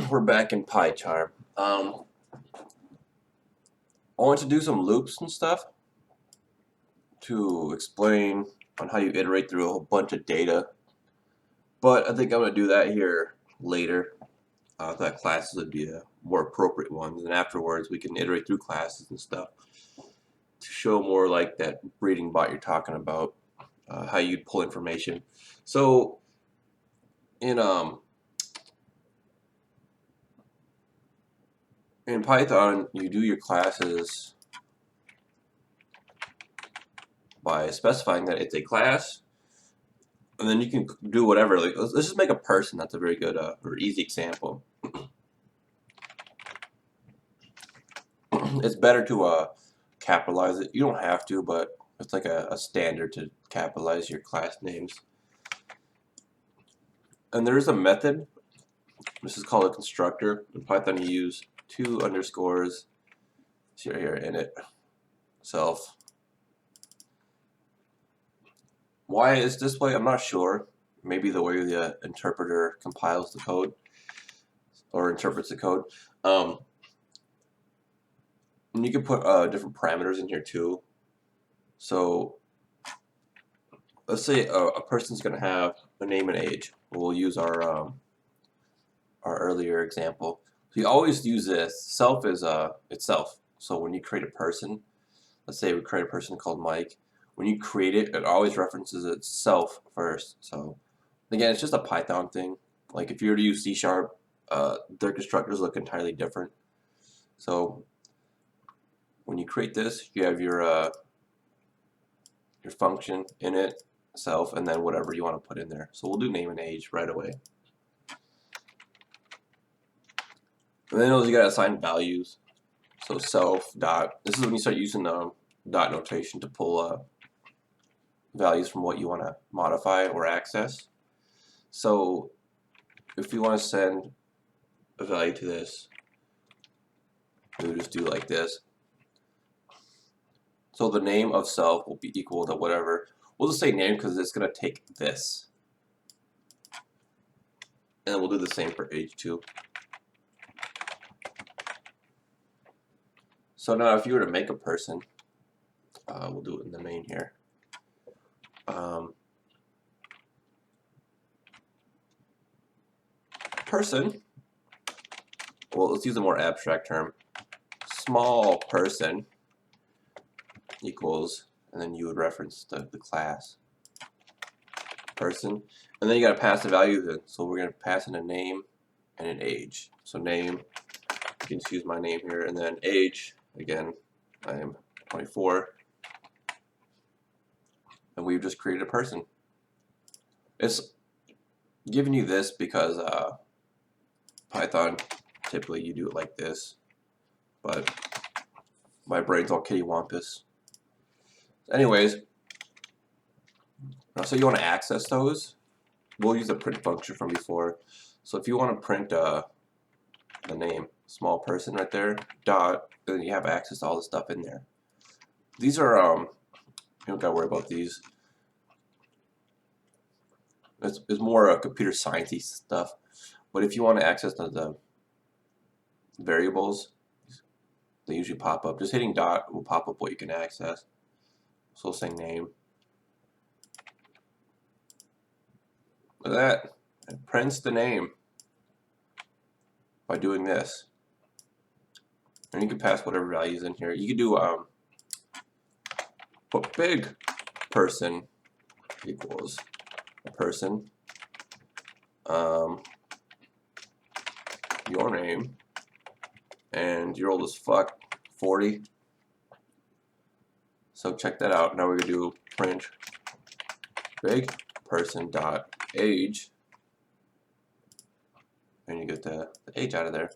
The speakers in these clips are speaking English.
We're back in PyCharm. I want to do some loops and stuff to explain on how you iterate through a whole bunch of data. But I think I'm going to do that here later. I thought classes would be a more appropriate one. And afterwards, we can iterate through classes and stuff to show more like that breeding bot you're talking about, how you'd pull information. So in in Python, you do your classes by specifying that it's a class, and then you can do whatever. Like let's just make a person. That's a very good or easy example. It's better to capitalize it. You don't have to, but it's like a standard to capitalize your class names. And there is a method. This is called a constructor. In Python, you use two underscores. See right here, init self. Why is this way? I'm not sure. Maybe the way the interpreter compiles the code or interprets the code. And you can put different parameters in here too. So let's say a person's going to have a name and age. We'll use our earlier example. So you always use this. Self is itself. So when you create a person, let's say we create a person called Mike. When you create it, it always references itself first. So again, it's just a Python thing. Like if you were to use C#, their constructors look entirely different. So when you create this, you have your function in it, self, and then whatever you want to put in there. So we'll do name and age right away. And then you gotta assign values. So self dot. This is when you start using the dot notation to pull values from what you want to modify or access. So if we want to send a value to this, we'll just do like this. So the name of self will be equal to whatever. We'll just say name because it's going to take this. And we'll do the same for age too. So now if you were to make a person, we'll do it in the main here. Person, well, let's use a more abstract term. Small person equals, and then you would reference the class person, and then you got to pass the values in. So we're going to pass in a name and an age. So name, you can just use my name here, and then age, again, I am 24, and we've just created a person. It's giving you this because Python, typically you do it like this, but my brain's all kittywampus. Anyways, so you want to access those, we'll use the print function from before. So if you want to print the name, small person right there, dot, then you have access to all the stuff in there. These are, you don't gotta worry about these. It's more computer sciencey stuff. But if you want to access the variables, they usually pop up. Just hitting dot will pop up what you can access. So we'll say name. Look at that. It prints the name by doing this. And you can pass whatever values in here. You can do put big person equals a person, your name, and you're old as fuck, 40. So check that out. Now we're gonna do print big person dot age, and you get the age out of there.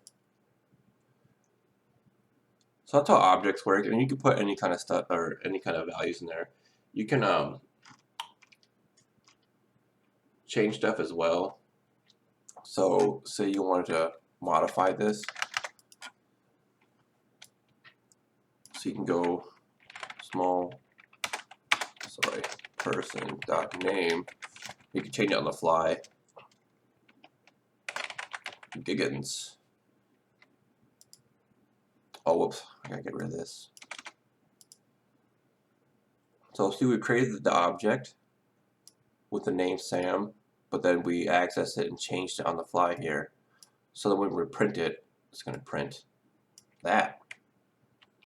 So that's how objects work, and you can put any kind of stuff or any kind of values in there. You can change stuff as well. So say you wanted to modify this, so you can go person dot name. You can change it on the fly. Giggins. Oh, whoops, I gotta get rid of this. So see, we created the object with the name Sam, but then we accessed it and changed it on the fly here. So that when we print it, it's gonna print that.